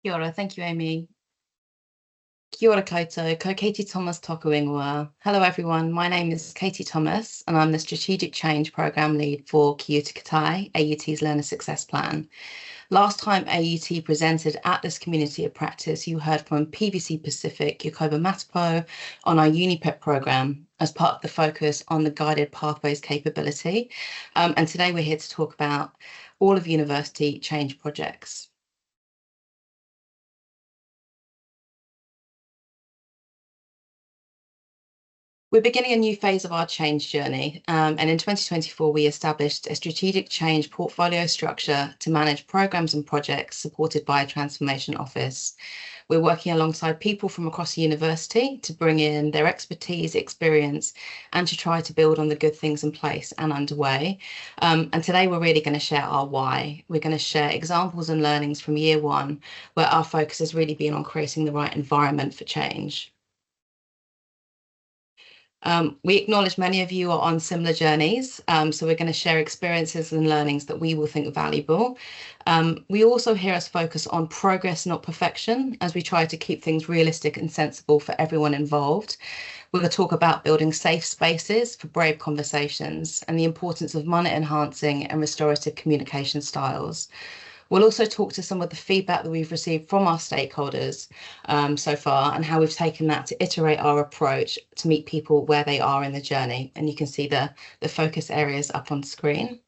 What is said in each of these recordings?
Kia ora, thank you, Amy. Kia ora koutou, ko Katie Thomas toku ingoa. Hello, everyone. My name is Katie Thomas, and I'm the Strategic Change Programme Lead for Ki Uta Ki Tai, AUT's Learner Success Plan. Last time AUT presented at this community of practice, you heard from PVC Pacific, Yakoba Matapo, on our UniPrep programme as part of the focus on the guided pathways capability. And today we're here to talk about all of university change projects. We're beginning a new phase of our change journey, and in 2024, we established a strategic change portfolio structure to manage programs and projects supported by a transformation office. We're working alongside people from across the university to bring in their expertise, experience, and to try to build on the good things in place and underway. And today, we're really going to share our why. We're going to share examples and learnings from year one, where our focus has really been on creating the right environment for change. We acknowledge many of you are on similar journeys, so we're going to share experiences and learnings that we will think valuable. We also hear us focus on progress, not perfection, as we try to keep things realistic and sensible for everyone involved. We're going to talk about building safe spaces for brave conversations and the importance of mana enhancing and restorative communication styles. We'll also talk to some of the feedback that we've received from our stakeholders so far and how we've taken that to iterate our approach to meet people where they are in the journey. And you can see the focus areas up on screen.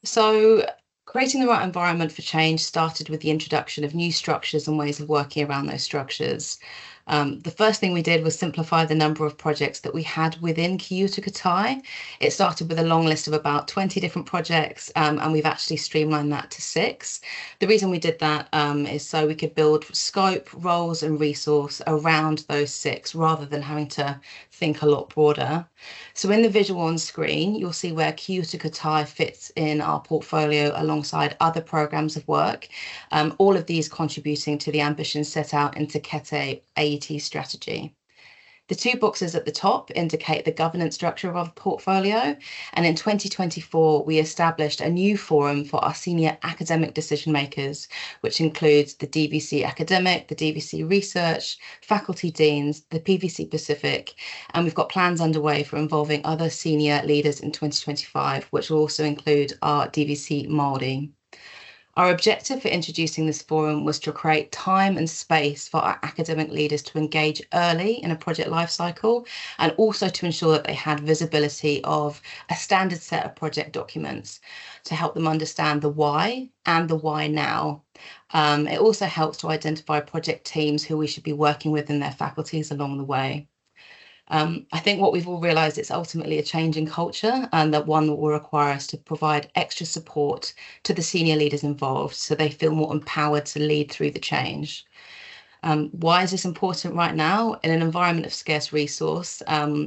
So creating the right environment for change started with the introduction of new structures and ways of working around those structures. The first thing we did was simplify the number of projects that we had within Ki Uta Ki Tai. It started with a long list of about 20 different projects, and we've actually streamlined that to 6. The reason we did that is so we could build scope, roles, and resource around those 6 rather than having to think a lot broader. So in the visual on screen, you'll see where Ki Uta Ki Tai fits in our portfolio alongside other programs of work, all of these contributing to the ambitions set out in Te Kete AUT strategy. The 2 boxes at the top indicate the governance structure of our portfolio, and in 2024 we established a new forum for our senior academic decision makers, which includes the DVC Academic, the DVC Research, faculty deans, the PVC Pacific, and we've got plans underway for involving other senior leaders in 2025, which will also include our DVC Māori. Our objective for introducing this forum was to create time and space for our academic leaders to engage early in a project lifecycle, and also to ensure that they had visibility of a standard set of project documents to help them understand the why and the why now. It also helps to identify project teams who we should be working with in their faculties along the way. I think what we've all realised, it's ultimately a change in culture, and that one that will require us to provide extra support to the senior leaders involved so they feel more empowered to lead through the change. Why is this important right now? In an environment of scarce resource,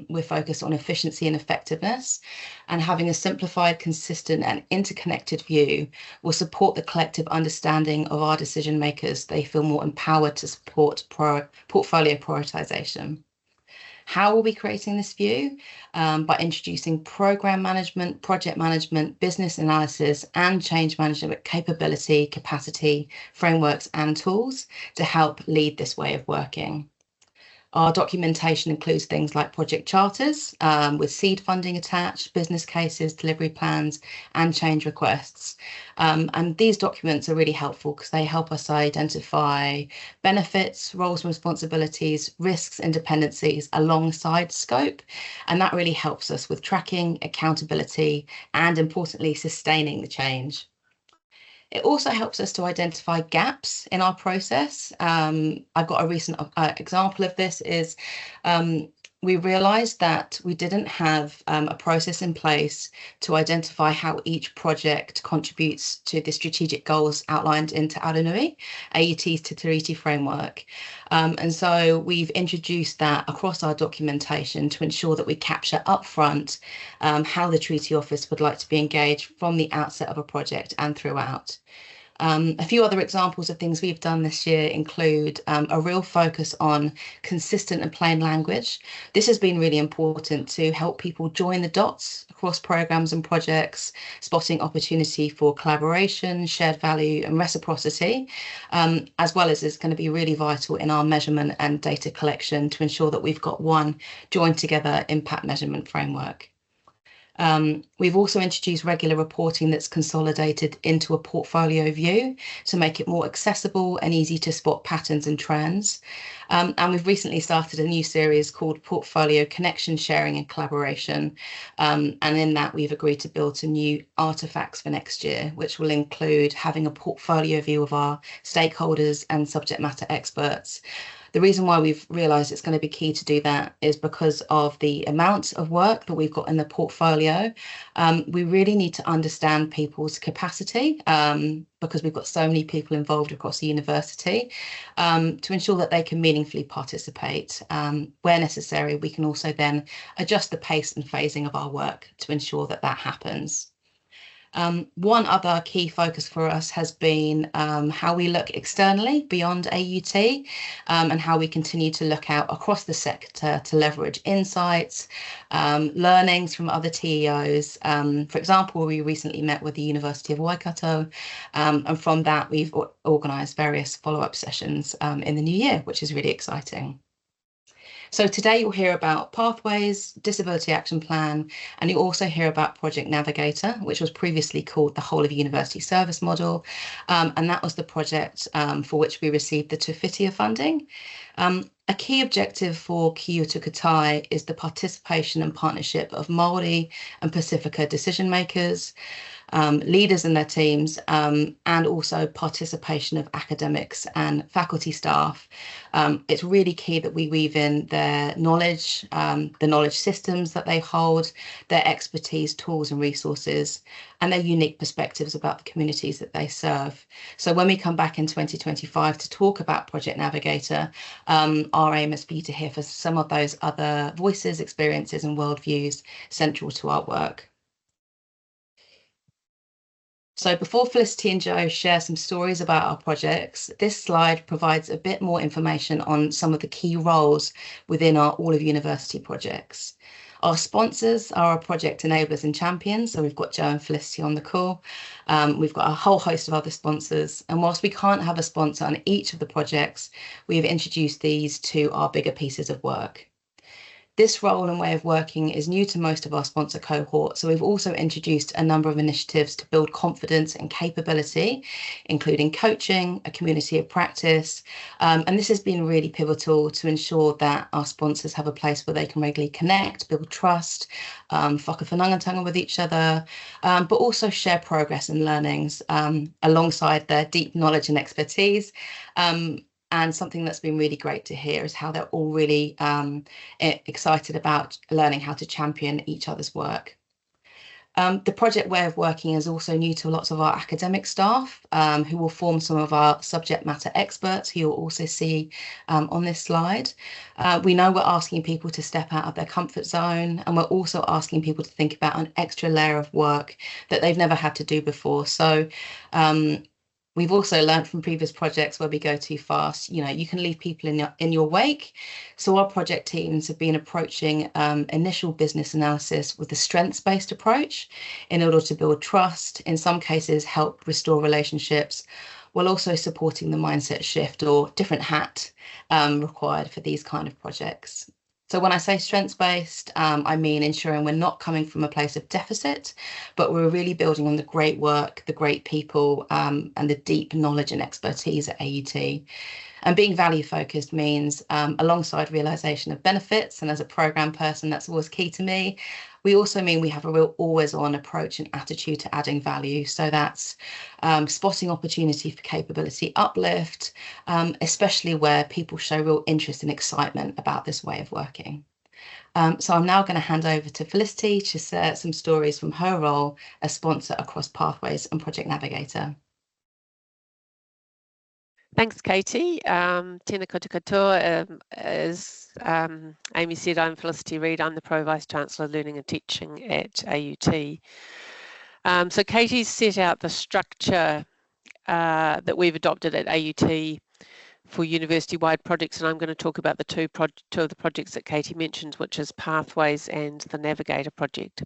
we're focused on efficiency and effectiveness, and having a simplified, consistent and interconnected view will support the collective understanding of our decision makers. They feel more empowered to support portfolio prioritisation. How are we creating this view? By introducing program management, project management, business analysis, and change management capability, capacity, frameworks, and tools to help lead this way of working. Our documentation includes things like project charters with seed funding attached, business cases, delivery plans, and change requests. And these documents are really helpful because they help us identify benefits, roles and responsibilities, risks and dependencies alongside scope. And that really helps us with tracking, accountability, and importantly, sustaining the change. It also helps us to identify gaps in our process. I've got a recent example of this is we realised that we didn't have a process in place to identify how each project contributes to the strategic goals outlined in Te Aranui, AUT's Te Tiriti framework. And so we've introduced that across our documentation to ensure that we capture upfront how the Treaty Office would like to be engaged from the outset of a project and throughout. A few other examples of things we've done this year include a real focus on consistent and plain language. This has been really important to help people join the dots across programs and projects, spotting opportunity for collaboration, shared value and reciprocity, as well as is going to be really vital in our measurement and data collection to ensure that we've got one joined together impact measurement framework. We've also introduced regular reporting that's consolidated into a portfolio view to make it more accessible and easy to spot patterns and trends. And we've recently started a new series called Portfolio Connection, Sharing and Collaboration. And in that, we've agreed to build some new artifacts for next year, which will include having a portfolio view of our stakeholders and subject matter experts. The reason why we've realised it's going to be key to do that is because of the amount of work that we've got in the portfolio. We really need to understand people's capacity because we've got so many people involved across the university to ensure that they can meaningfully participate. Where necessary, we can also then adjust the pace and phasing of our work to ensure that that happens. One other key focus for us has been how we look externally beyond AUT and how we continue to look out across the sector to leverage insights, learnings from other TEOs. For example, we recently met with the University of Waikato, and from that we've organised various follow-up sessions in the new year, which is really exciting. So today you'll hear about Pathways, Disability Action Plan, and you'll also hear about Project Navigator, which was previously called the Whole of University Service Model. And that was the project for which we received the Tuwhitia funding. A key objective for Ki Uta Ki Tai is the participation and partnership of Māori and Pacifica decision makers, leaders and their teams, and also participation of academics and faculty staff. It's really key that we weave in their knowledge, the knowledge systems that they hold, their expertise, tools and resources, and their unique perspectives about the communities that they serve. So when we come back in 2025 to talk about Project Navigator, our aim is for you to hear for some of those other voices, experiences and worldviews central to our work. So before Felicity and Joe share some stories about our projects, this slide provides a bit more information on some of the key roles within our All of University projects. Our sponsors are our project enablers and champions. So we've got Joe and Felicity on the call. We've got a whole host of other sponsors. And whilst we can't have a sponsor on each of the projects, we've introduced these to our bigger pieces of work. This role and way of working is new to most of our sponsor cohort, so we've also introduced a number of initiatives to build confidence and capability, including coaching, a community of practice, and this has been really pivotal to ensure that our sponsors have a place where they can regularly connect, build trust, whakawhanangatanga with each other, but also share progress and learnings alongside their deep knowledge and expertise. And something that's been really great to hear is how they're all really excited about learning how to champion each other's work. The project way of working is also new to lots of our academic staff who will form some of our subject matter experts who you'll also see on this slide. We know we're asking people to step out of their comfort zone, and we're also asking people to think about an extra layer of work that they've never had to do before. So we've also learned from previous projects where we go too fast, you can leave people in your wake. So our project teams have been approaching initial business analysis with a strengths-based approach in order to build trust, in some cases help restore relationships, while also supporting the mindset shift or different hat required for these kind of projects. So when I say strengths-based, I mean ensuring we're not coming from a place of deficit, but we're really building on the great work, the great people, and the deep knowledge and expertise at AUT. And being value-focused means alongside realisation of benefits, and as a programme person, that's always key to me, we also mean we have a real always-on approach and attitude to adding value. So that's spotting opportunity for capability uplift, especially where people show real interest and excitement about this way of working. So I'm now going to hand over to Felicity to share some stories from her role as sponsor across Pathways and Project Navigator. Thanks, Katie. Tēnā koutou katoa. As Amy said, I'm Felicity Reid. I'm the Pro-Vice-Chancellor of Learning and Teaching at AUT. So Katie's set out the structure that we've adopted at AUT for university-wide projects, and I'm going to talk about the two of the projects that Katie mentioned, which is Pathways and the Navigator project.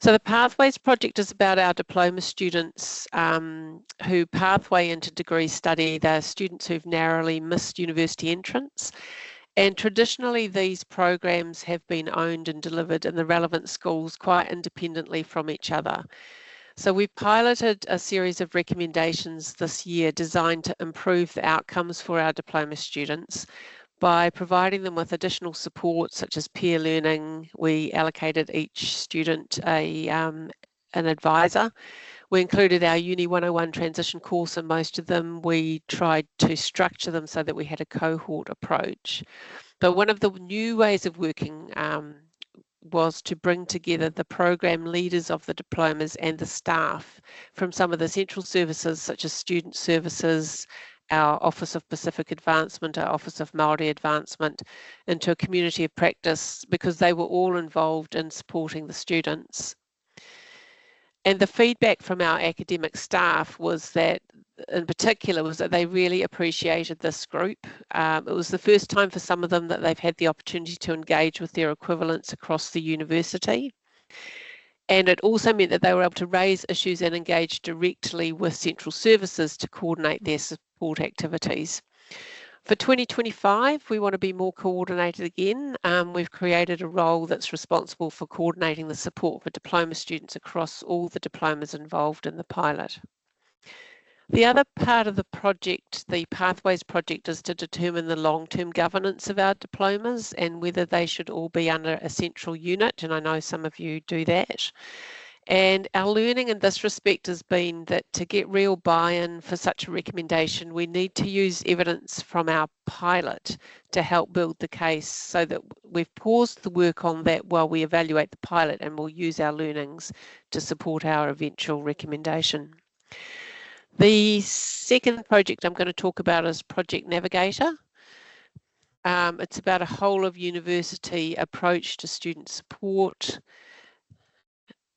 So the Pathways project is about our diploma students who pathway into degree study. They're students who've narrowly missed university entrance, and traditionally these programs have been owned and delivered in the relevant schools quite independently from each other. So we've piloted a series of recommendations this year designed to improve the outcomes for our diploma students by providing them with additional support such as peer learning. We allocated each student an advisor. We included our Uni 101 transition course in most of them. We tried to structure them so that we had a cohort approach. But one of the new ways of working was to bring together the program leaders of the diplomas and the staff from some of the central services such as student services, our Office of Pacific Advancement, our Office of Māori Advancement, into a community of practice, because they were all involved in supporting the students. And the feedback from our academic staff was that, in particular, was that they really appreciated this group. It was the first time for some of them that they've had the opportunity to engage with their equivalents across the university. And it also meant that they were able to raise issues and engage directly with central services to coordinate their support activities. For 2025, we want to be more coordinated again. We've created a role that's responsible for coordinating the support for diploma students across all the diplomas involved in the pilot. The other part of the project, the Pathways project, is to determine the long-term governance of our diplomas and whether they should all be under a central unit, and I know some of you do that. And our learning in this respect has been that to get real buy-in for such a recommendation, we need to use evidence from our pilot to help build the case, so that we've paused the work on that while we evaluate the pilot, and we'll use our learnings to support our eventual recommendation. The second project I'm going to talk about is Project Navigator. It's about a whole of university approach to student support,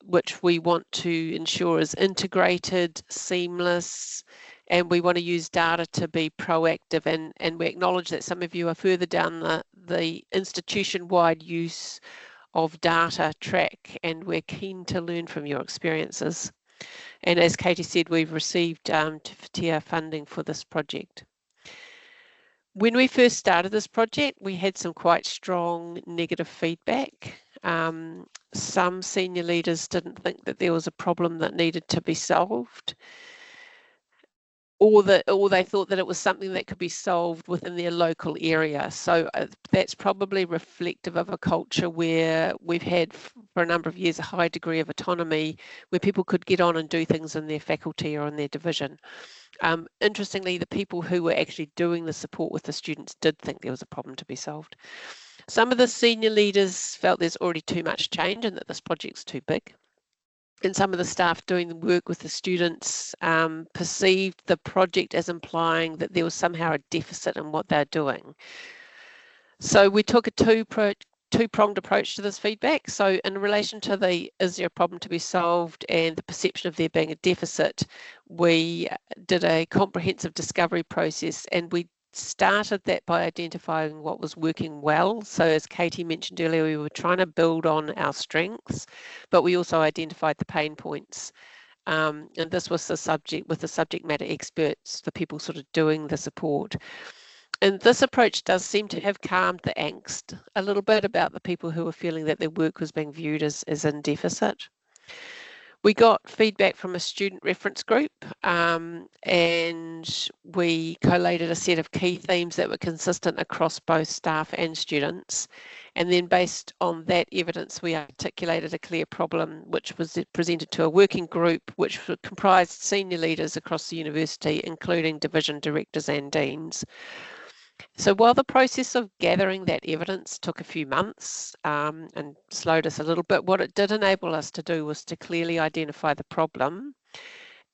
which we want to ensure is integrated, seamless, and we want to use data to be proactive. And we acknowledge that some of you are further down the institution-wide use of data track, and we're keen to learn from your experiences. And as Katie said, we've received TIA funding for this project. When we first started this project, we had some quite strong negative feedback. Some senior leaders didn't think that there was a problem that needed to be solved, or they thought that it was something that could be solved within their local area. So that's probably reflective of a culture where we've had for a number of years a high degree of autonomy, where people could get on and do things in their faculty or in their division. Interestingly, the people who were actually doing the support with the students did think there was a problem to be solved. Some of the senior leaders felt there's already too much change and that this project's too big. And some of the staff doing the work with the students perceived the project as implying that there was somehow a deficit in what they're doing. So we took a two-pronged approach to this feedback. So in relation to the is there a problem to be solved and the perception of there being a deficit, we did a comprehensive discovery process, and we started that by identifying what was working well. So as Katie mentioned earlier, we were trying to build on our strengths, but we also identified the pain points. And this was the subject with the subject matter experts, the people sort of doing the support. And this approach does seem to have calmed the angst a little bit about the people who were feeling that their work was being viewed as in deficit. We got feedback from a student reference group, and we collated a set of key themes that were consistent across both staff and students. And then based on that evidence, we articulated a clear problem, which was presented to a working group, which comprised senior leaders across the university, including division directors and deans. So while the process of gathering that evidence took a few months and slowed us a little bit, what it did enable us to do was to clearly identify the problem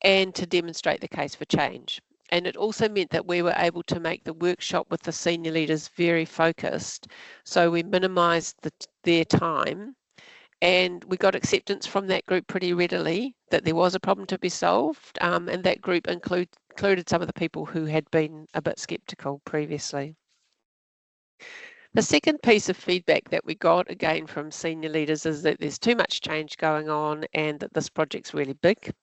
and to demonstrate the case for change. And it also meant that we were able to make the workshop with the senior leaders very focused. So we minimised their time And we got acceptance from that group pretty readily that there was a problem to be solved, and that group included some of the people who had been a bit sceptical previously. The second piece of feedback that we got, again from senior leaders, is that there's too much change going on and that this project's really big.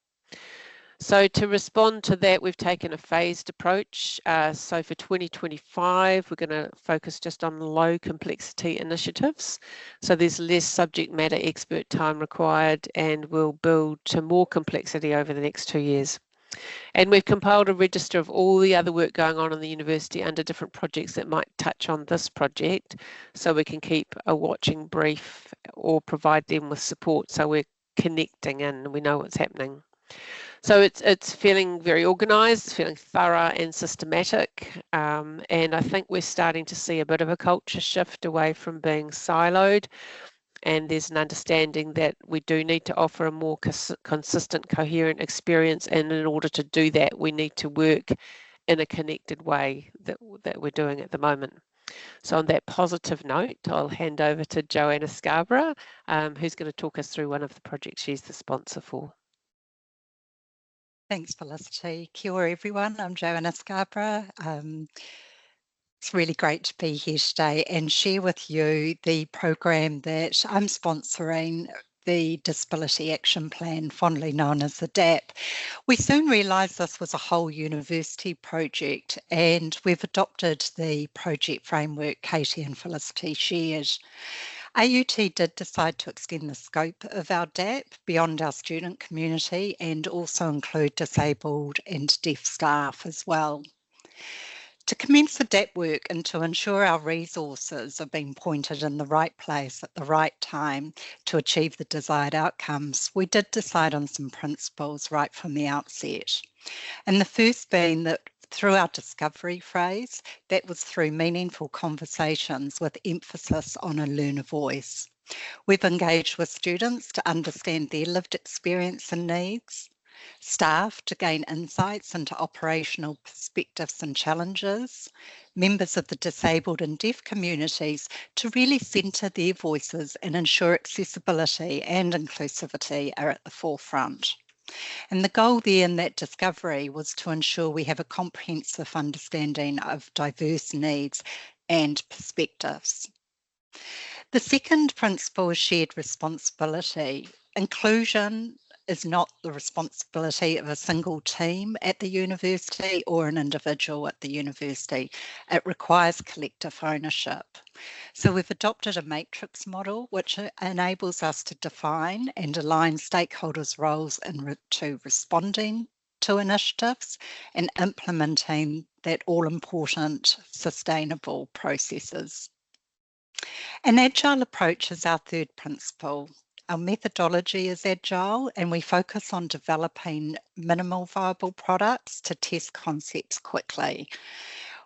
So to respond to that, we've taken a phased approach. So for 2025, we're going to focus just on low complexity initiatives. So there's less subject matter expert time required, and we'll build to more complexity over the next 2 years. And we've compiled a register of all the other work going on in the university under different projects that might touch on this project, so we can keep a watching brief or provide them with support so we're connecting and we know what's happening. So it's feeling very organised, it's feeling thorough and systematic, and I think we're starting to see a bit of a culture shift away from being siloed, and there's an understanding that we do need to offer a more consistent, coherent experience, and in order to do that, we need to work in a connected way that we're doing at the moment. So on that positive note, I'll hand over to Joanna Scarborough, who's going to talk us through one of the projects she's the sponsor for. Thanks, Felicity. Kia ora, everyone. I'm Joanna Scarborough. It's really great to be here today and share with you the program that I'm sponsoring, the Disability Action Plan, fondly known as the DAP. We soon realised this was a whole university project, and we've adopted the project framework Katie and Felicity shared. AUT did decide to extend the scope of our DAP beyond our student community and also include disabled and deaf staff as well. To commence the DAP work and to ensure our resources are being pointed in the right place at the right time to achieve the desired outcomes, we did decide on some principles right from the outset. And the first being that through our discovery phase, that was through meaningful conversations with emphasis on a learner voice. We've engaged with students to understand their lived experience and needs, staff to gain insights into operational perspectives and challenges, members of the disabled and deaf communities to really centre their voices and ensure accessibility and inclusivity are at the forefront. And the goal there in that discovery was to ensure we have a comprehensive understanding of diverse needs and perspectives. The second principle is shared responsibility. Inclusion is not the responsibility of a single team at the university or an individual at the university. It requires collective ownership. So we've adopted a matrix model which enables us to define and align stakeholders' roles to responding to initiatives and implementing that all-important sustainable processes. An agile approach is our third principle. Our methodology is agile and we focus on developing minimal viable products to test concepts quickly.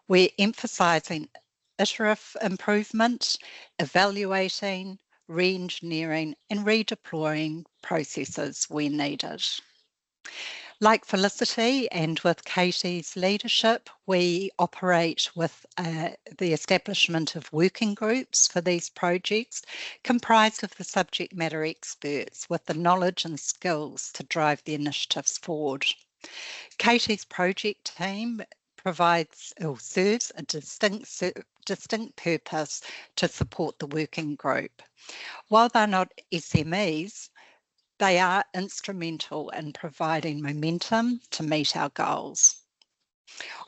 We're emphasising iterative improvement, evaluating, re-engineering and redeploying processes where needed. Like Felicity and with Katie's leadership, we operate with the establishment of working groups for these projects, comprised of the subject matter experts with the knowledge and skills to drive the initiatives forward. Katie's project team provides or serves a distinct purpose to support the working group. While they're not SMEs, they are instrumental in providing momentum to meet our goals.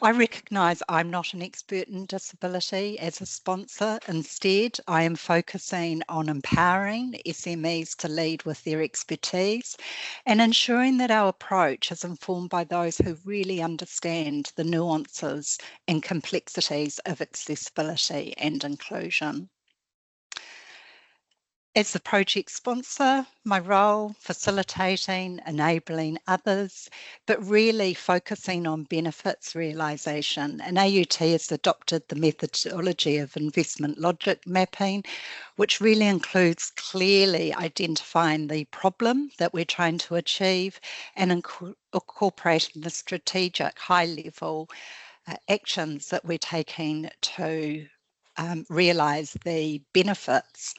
I recognise I'm not an expert in disability as a sponsor. Instead, I am focusing on empowering SMEs to lead with their expertise and ensuring that our approach is informed by those who really understand the nuances and complexities of accessibility and inclusion. As the project sponsor, my role facilitating, enabling others, but really focusing on benefits realisation. And AUT has adopted the methodology of investment logic mapping, which really includes clearly identifying the problem that we're trying to achieve and incorporating the strategic high-level actions that we're taking to realise the benefits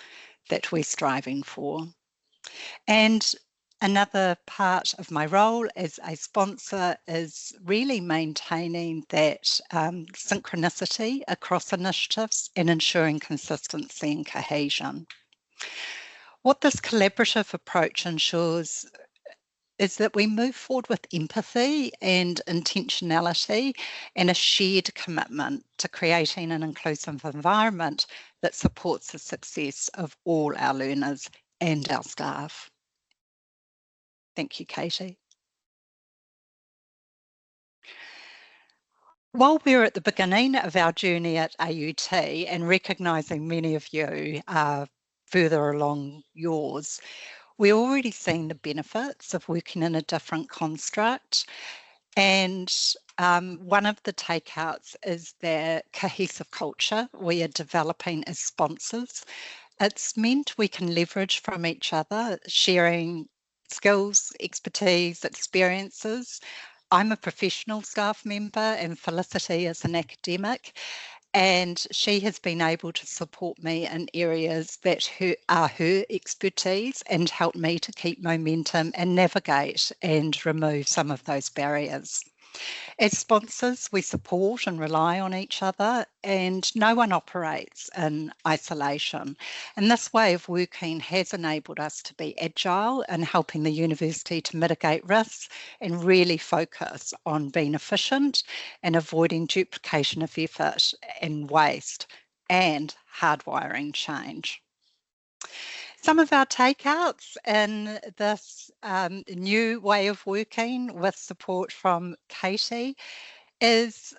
that we're striving for. And another part of my role as a sponsor is really maintaining that synchronicity across initiatives and ensuring consistency and cohesion. What this collaborative approach ensures is that we move forward with empathy and intentionality and a shared commitment to creating an inclusive environment that supports the success of all our learners and our staff. Thank you, Katie. While we're at the beginning of our journey at AUT and recognising many of you are further along yours, we're already seeing the benefits of working in a different construct. And one of the takeouts is the cohesive culture we are developing as sponsors. It's meant we can leverage from each other, sharing skills, expertise, experiences. I'm a professional staff member and Felicity is an academic, and she has been able to support me in areas that are her expertise and help me to keep momentum and navigate and remove some of those barriers. As sponsors, we support and rely on each other, and no one operates in isolation. And this way of working has enabled us to be agile and helping the university to mitigate risks and really focus on being efficient and avoiding duplication of effort and waste and hardwiring change. Some of our takeouts in this new way of working with support from Katie is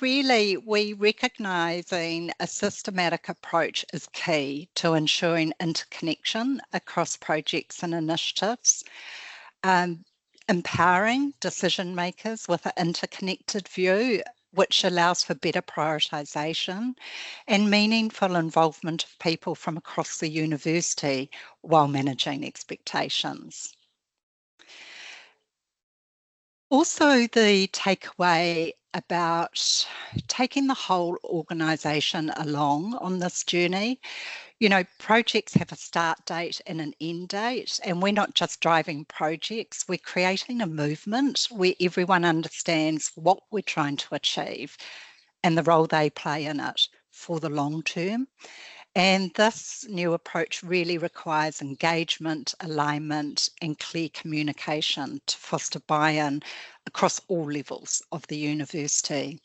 really we recognising a systematic approach is key to ensuring interconnection across projects and initiatives. Empowering decision makers with an interconnected view, which allows for better prioritisation and meaningful involvement of people from across the university while managing expectations. Also, the takeaway about taking the whole organisation along on this journey. You know, projects have a start date and an end date, and we're not just driving projects, we're creating a movement where everyone understands what we're trying to achieve and the role they play in it for the long term. And this new approach really requires engagement, alignment, and clear communication to foster buy-in across all levels of the university.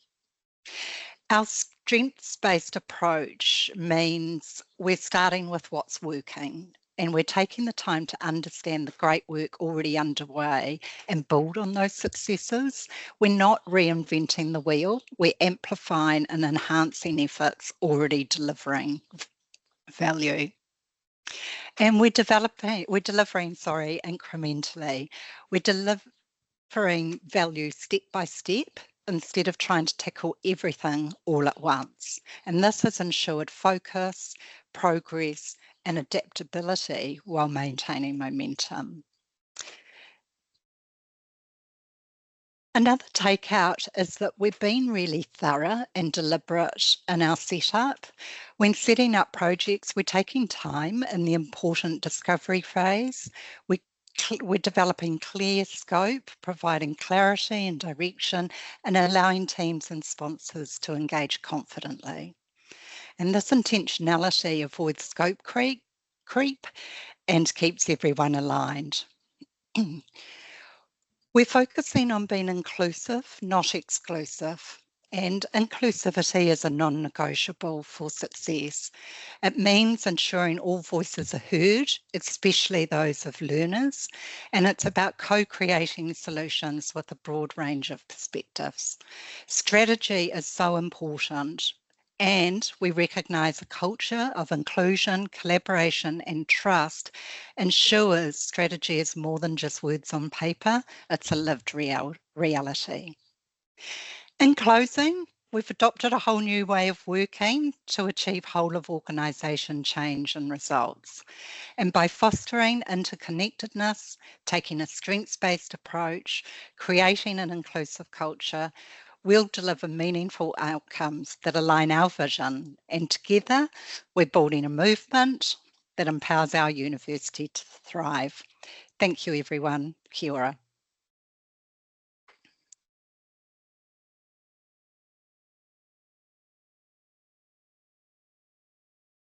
Our strengths-based approach means we're starting with what's working and we're taking the time to understand the great work already underway and build on those successes. We're not reinventing the wheel, we're amplifying and enhancing efforts already delivering value. And we're delivering incrementally. We're delivering value step by step instead of trying to tackle everything all at once. And this has ensured focus, progress, and adaptability while maintaining momentum. Another takeout is that we've been really thorough and deliberate in our setup. When setting up projects, we're taking time in the important discovery phase. We're developing clear scope, providing clarity and direction, and allowing teams and sponsors to engage confidently. And this intentionality avoids scope creep and keeps everyone aligned. We're focusing on being inclusive, not exclusive, and inclusivity is a non-negotiable for success. It means ensuring all voices are heard, especially those of learners, and it's about co-creating solutions with a broad range of perspectives. Strategy is so important. And we recognise a culture of inclusion, collaboration and trust ensures strategy is more than just words on paper, it's a lived reality. In closing, we've adopted a whole new way of working to achieve whole of organisation change and results. And by fostering interconnectedness, taking a strengths-based approach, creating an inclusive culture, we'll deliver meaningful outcomes that align our vision. And together, we're building a movement, that empowers our university to thrive. Thank you, everyone. Kia ora.